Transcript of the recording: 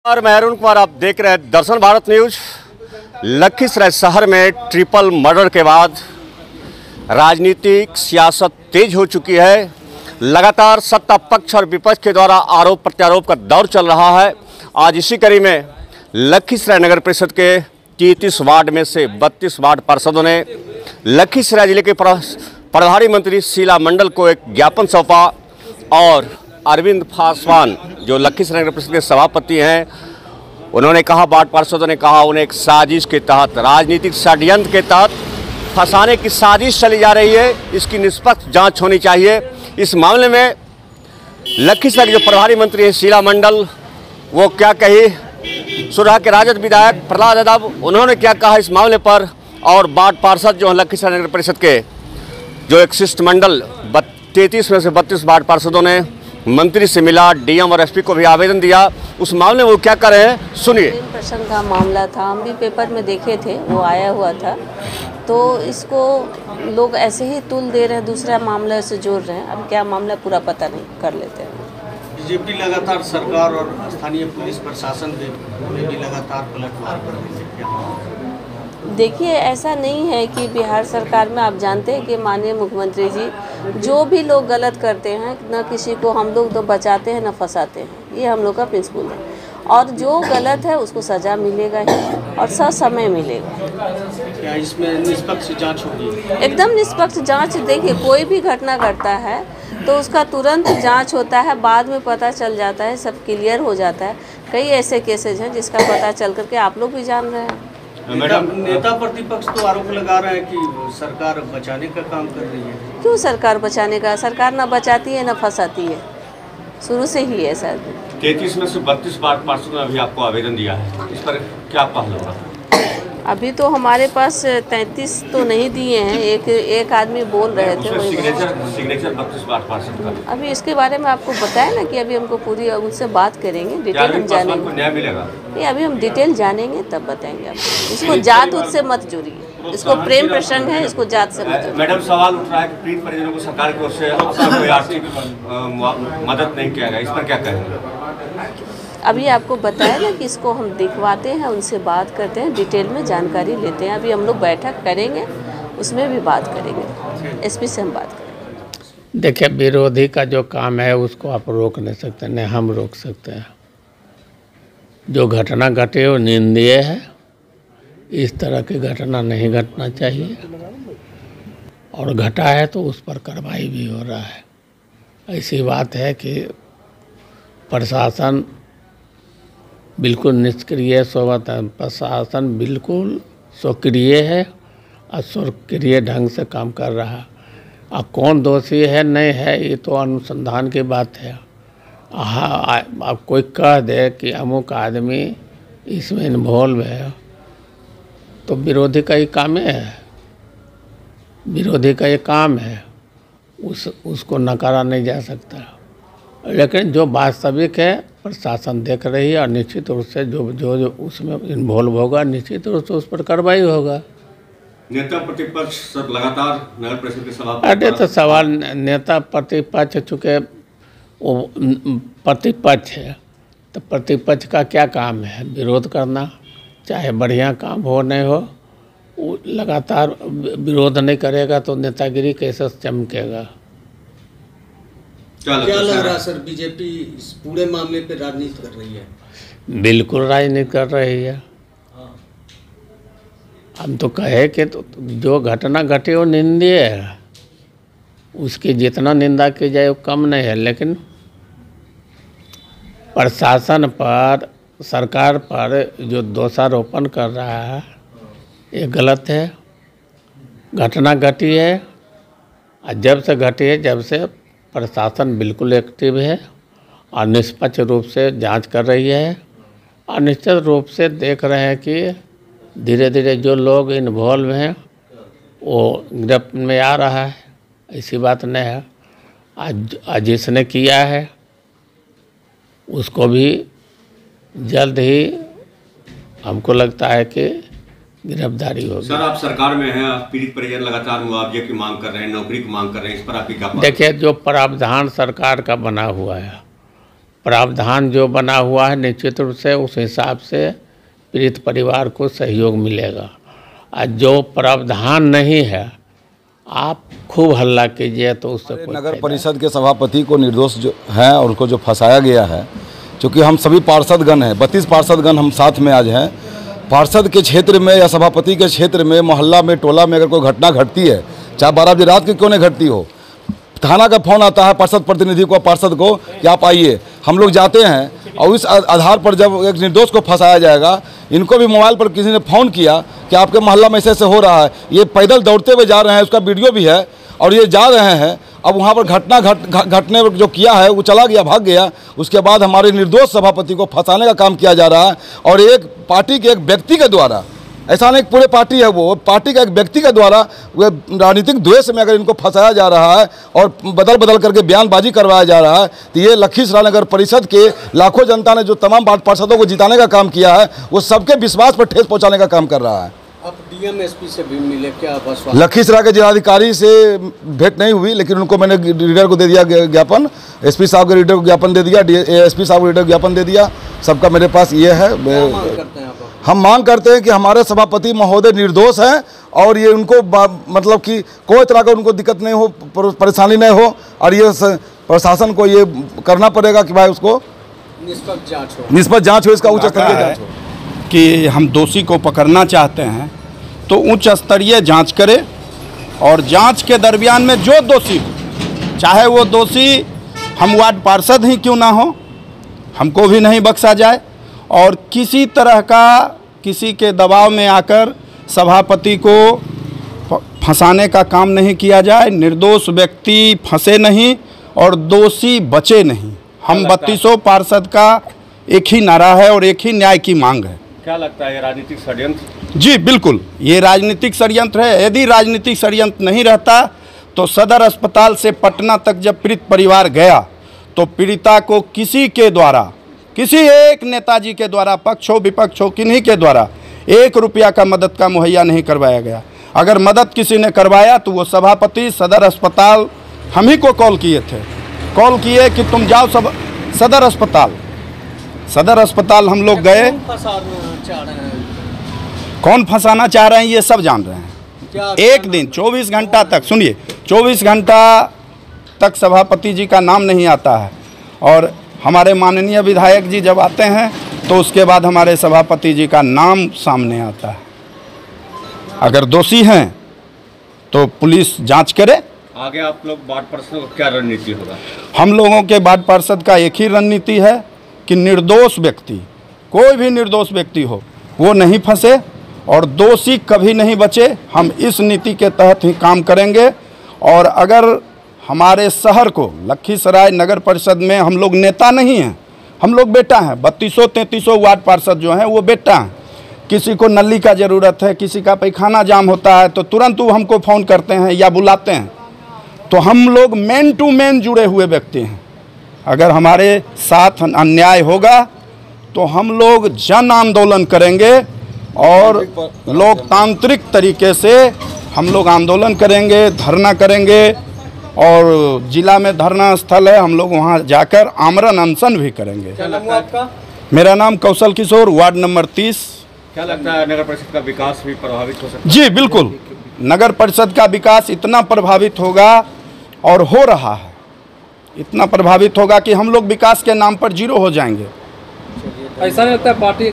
और मैं अरुण कुमार, आप देख रहे हैं दर्शन भारत न्यूज। लखीसराय शहर में ट्रिपल मर्डर के बाद राजनीतिक सियासत तेज हो चुकी है। लगातार सत्ता पक्ष और विपक्ष के द्वारा आरोप प्रत्यारोप का दौर चल रहा है। आज इसी कड़ी में लखीसराय नगर परिषद के 33 वार्ड में से 32 वार्ड पार्षदों ने लखीसराय जिले के प्रभारी मंत्री शीला मंडल को एक ज्ञापन सौंपा और अरविंद पासवान जो लखीसराय नगर परिषद के सभापति हैं, उन्होंने कहा, वार्ड पार्षदों ने कहा, उन्हें एक साजिश के तहत, राजनीतिक षड्यंत्र के तहत फंसाने की साजिश चली जा रही है। इसकी निष्पक्ष जांच होनी चाहिए। इस मामले में लखीसराय के जो प्रभारी मंत्री हैं शीला मंडल, वो क्या कही, सुरहा के राजद विधायक प्रहलाद यादव, उन्होंने क्या कहा इस मामले पर, और वार्ड पार्षद जो हैं लखीसराय नगर परिषद के जो एक शिष्टमंडल 33 में से 32 वार्ड पार्षदों ने मंत्री से मिला, डीएम और एसपी को भी आवेदन दिया। उस मामले में वो क्या कर रहे हैं, सुनिए। प्रसंग का मामला था, हम भी पेपर में देखे थे, वो आया हुआ था, तो इसको लोग ऐसे ही तुल दे रहे हैं, दूसरा मामला से जोड़ रहे हैं। अब क्या मामला पूरा पता नहीं, कर लेते हैं। बीजेपी लगातार सरकार और स्थानीय पुलिस प्रशासन ने भी लगातार पलटवार कर रही है। देखिए, ऐसा नहीं है कि बिहार सरकार में आप जानते हैं कि माननीय मुख्यमंत्री जी जो भी लोग गलत करते हैं, न किसी को हम लोग तो बचाते हैं न फंसाते हैं, ये हम लोग का प्रिंसिपल है। और जो गलत है उसको सज़ा मिलेगा ही और समय मिलेगा। क्या इसमें निष्पक्ष जांच होगी? एकदम निष्पक्ष जांच। देखिए, कोई भी घटना घटता है तो उसका तुरंत जांच होता है, बाद में पता चल जाता है, सब क्लियर हो जाता है। कई ऐसे केसेज हैं जिसका पता चल करके आप लोग भी जान रहे हैं। मैडम, नेता प्रतिपक्ष तो आरोप लगा रहे हैं कि सरकार बचाने का काम कर रही है। क्यों सरकार बचाने का? सरकार ना बचाती है ना फंसाती है, शुरू से ही है सर। 33 में से 32 वार्ड पार्षदों ने अभी आपको आवेदन दिया है, इस पर क्या पहल होगा? अभी तो हमारे पास 33 तो नहीं दिए हैं, एक आदमी बोल रहे थे सिग्नेचर 32 वार्ड पार्षद का। अभी इसके बारे में आपको बताया ना कि अभी हमको पूरी उनसे बात करेंगे, डिटेल हम जानेंगे। न्याय मिलेगा? नहीं, अभी हम डिटेल जानेंगे तब बताएंगे आपको। इसको जात उत से मत जोड़िए, इसको प्रेम प्रसंग है, इसको जात से मत जोड़िए। मैडम, सवाल उठ रहा है कि पीड़ित परिजनों को सरकार की ओर से कोई आर्थिक मदद नहीं किया गया, इस पर क्या कहेंगे? अभी आपको बताया ना कि इसको हम दिखवाते हैं, उनसे बात करते हैं, डिटेल में जानकारी लेते हैं। अभी हम लोग बैठक करेंगे, उसमें भी बात करेंगे, एसपी से हम बात करेंगे। देखिए, विरोधी का जो काम है उसको आप रोक नहीं सकते, नहीं हम रोक सकते हैं। जो घटना घटे वो निंदनीय है, इस तरह की घटना नहीं घटना चाहिए, और घटा है तो उस पर कार्रवाई भी हो रहा है। ऐसी बात है कि प्रशासन बिल्कुल निष्क्रिय, प्रशासन बिल्कुल सक्रिय है और सक्रिय ढंग से काम कर रहा है। अब कौन दोषी है नहीं है ये तो अनुसंधान की बात है। हाँ, अब कोई कह दे कि अमुक आदमी इसमें इन्वॉल्व है तो विरोधी का ही काम है, विरोधी का ये काम है, उसको नकारा नहीं जा सकता। लेकिन जो वास्तविक है प्रशासन देख रही है और निश्चित रूप से जो उसमें इन्वॉल्व होगा निश्चित रूप से उस पर कार्रवाई होगा। नेता प्रतिपक्ष लगातार नगर परिषद के सभापति, अरे तो सवाल, नेता प्रतिपक्ष चूँकि वो प्रतिपक्ष है तो प्रतिपक्ष का क्या काम है? विरोध करना, चाहे बढ़िया काम हो नहीं हो। वो लगातार विरोध नहीं करेगा तो नेतागिरी कैसे चमकेगा? क्या लग रहा है सर, बीजेपी इस पूरे मामले पे राजनीति कर रही है? बिल्कुल राजनीति कर रही है। हम तो कहे कि तो जो घटना घटी वो निंदनीय है, उसकी जितना निंदा की जाए वो कम नहीं है। लेकिन प्रशासन पर, सरकार पर जो दोषारोपण कर रहा है ये गलत है। घटना घटी है और जब से घटी है जब से प्रशासन बिल्कुल एक्टिव है और निष्पक्ष रूप से जांच कर रही है और निश्चित रूप से देख रहे हैं कि धीरे धीरे जो लोग इन्वॉल्व हैं वो गिरफ्त में आ रहा है। ऐसी बात नहीं है। आज जिसने किया है उसको भी जल्द ही हमको लगता है कि गिरफ्तारी होगी। सर, आप सरकार में हैं, पीड़ित परिजन लगातार मुआवजे की मांग कर रहे हैं, नौकरी की मांग कर रहे हैं, इस पर आपकी क्या? देखिए, जो प्रावधान सरकार का बना हुआ है प्रावधान जो बना हुआ है निश्चित रूप से उस हिसाब से पीड़ित परिवार को सहयोग मिलेगा। और जो प्रावधान नहीं है आप खूब हल्ला कीजिए तो उससे कोई नगर परिषद के सभापति को निर्दोष जो है और उसको जो फंसाया गया है, क्योंकि हम सभी पार्षदगण हैं, 32 पार्षदगण हम साथ में आज हैं। पार्षद के क्षेत्र में या सभापति के क्षेत्र में, मोहल्ला में, टोला में अगर कोई घटना घटती है, चाहे 12 बजे रात की क्यों नहीं घटती हो, थाना का फ़ोन आता है पार्षद प्रतिनिधि को, पार्षद को कि आप आइए। हम लोग जाते हैं और इस आधार पर जब एक निर्दोष को फंसाया जाएगा, इनको भी मोबाइल पर किसी ने फ़ोन किया कि आपके मोहल्ला में ऐसे हो रहा है, ये पैदल दौड़ते हुए जा रहे हैं, उसका वीडियो भी है और ये जा रहे हैं। अब वहाँ पर घटना घटने जो किया है वो चला गया, भाग गया। उसके बाद हमारे निर्दोष सभापति को फंसाने का काम किया जा रहा है और एक पार्टी के एक व्यक्ति के द्वारा, ऐसा नहीं पूरे पार्टी है, वो पार्टी का एक व्यक्ति के द्वारा वो राजनीतिक द्वेष में अगर इनको फंसाया जा रहा है और बदल करके बयानबाजी करवाया जा रहा है, तो ये लखीसराय नगर परिषद के लाखों जनता ने जो तमाम पार्षदों को जिताने का काम किया है, वो सबके विश्वास पर ठेस पहुँचाने का काम कर रहा है। आप डीएम एसपी से भी मिले क्या? बस लखीसराय के जिलाधिकारी से भेंट नहीं हुई, लेकिन उनको मैंने रीडर को दे दिया ज्ञापन, एसपी साहब के रीडर को ज्ञापन दे दिया, एसपी साहब को रीडर ज्ञापन दे दिया, सबका मेरे पास ये है। हम मांग करते हैं कि हमारे सभापति महोदय निर्दोष हैं और ये उनको मतलब कि कोई तरह का उनको दिक्कत नहीं हो, परेशानी नहीं हो, और ये प्रशासन को ये करना पड़ेगा कि भाई उसको निष्पक्ष जाँच हो, इसका उच्च स्तरीय जाँच हो। कि हम दोषी को पकड़ना चाहते हैं तो उच्च स्तरीय जांच करें और जांच के दरमियान में जो दोषी हो, चाहे वो दोषी हम वार्ड पार्षद ही क्यों ना हो, हमको भी नहीं बख्शा जाए। और किसी तरह का किसी के दबाव में आकर सभापति को फंसाने का काम नहीं किया जाए। निर्दोष व्यक्ति फंसे नहीं और दोषी बचे नहीं। हम 32 पार्षद का एक ही नारा है और एक ही न्याय की मांग है। क्या लगता है ये राजनीतिक षड्यंत्र? जी बिल्कुल, ये राजनीतिक षड्यंत्र है। यदि राजनीतिक षड्यंत्र नहीं रहता तो सदर अस्पताल से पटना तक जब पीड़ित परिवार गया तो पीड़िता को किसी के द्वारा, किसी एक नेताजी के द्वारा, पक्ष हो विपक्ष हो, किन्हीं के द्वारा 1 रुपया का मदद का मुहैया नहीं करवाया गया। अगर मदद किसी ने करवाया तो वो सभापति सदर अस्पताल हम ही को कॉल किए थे, कॉल किए कि तुम जाओ सब सदर अस्पताल हम लोग गए। कौन फंसाना चाह रहे हैं ये सब जान रहे हैं। एक दिन 24 घंटा तक, सुनिए, 24 घंटा तक सभापति जी का नाम नहीं आता है और हमारे माननीय विधायक जी जब आते हैं तो उसके बाद हमारे सभापति जी का नाम सामने आता है। अगर दोषी हैं तो पुलिस जांच करे। आगे आप लोग वार्ड पार्षद का क्या रणनीति होगा? हम लोगों के वार्ड पार्षद का एक ही रणनीति है कि निर्दोष व्यक्ति, कोई भी निर्दोष व्यक्ति हो, वो नहीं फंसे और दोषी कभी नहीं बचे। हम इस नीति के तहत ही काम करेंगे। और अगर हमारे शहर को, लखीसराय नगर परिषद में हम लोग नेता नहीं हैं, हम लोग बेटा हैं। 3200-3300 वार्ड पार्षद जो हैं वो बेटा हैं। किसी को नली का ज़रूरत है, किसी का पैखाना जाम होता है तो तुरंत वो हमको फ़ोन करते हैं या बुलाते हैं। तो हम लोग मैन टू मैन जुड़े हुए व्यक्ति हैं। अगर हमारे साथ अन्याय होगा तो हम लोग जन आंदोलन करेंगे और लोकतांत्रिक तरीके से हम लोग आंदोलन करेंगे, धरना करेंगे। और जिला में धरना स्थल है, हम लोग वहां जाकर आमरण अनशन भी करेंगे। क्या नाम है आपका? मेरा नाम कौशल किशोर, वार्ड नंबर 30। क्या लगता है नगर परिषद का विकास भी प्रभावित हो सकता है? जी बिल्कुल, नगर परिषद का विकास इतना प्रभावित होगा और हो रहा है, इतना प्रभावित होगा कि हम लोग विकास के नाम पर जीरो हो जाएंगे। ऐसा नहीं लगता है पार्टी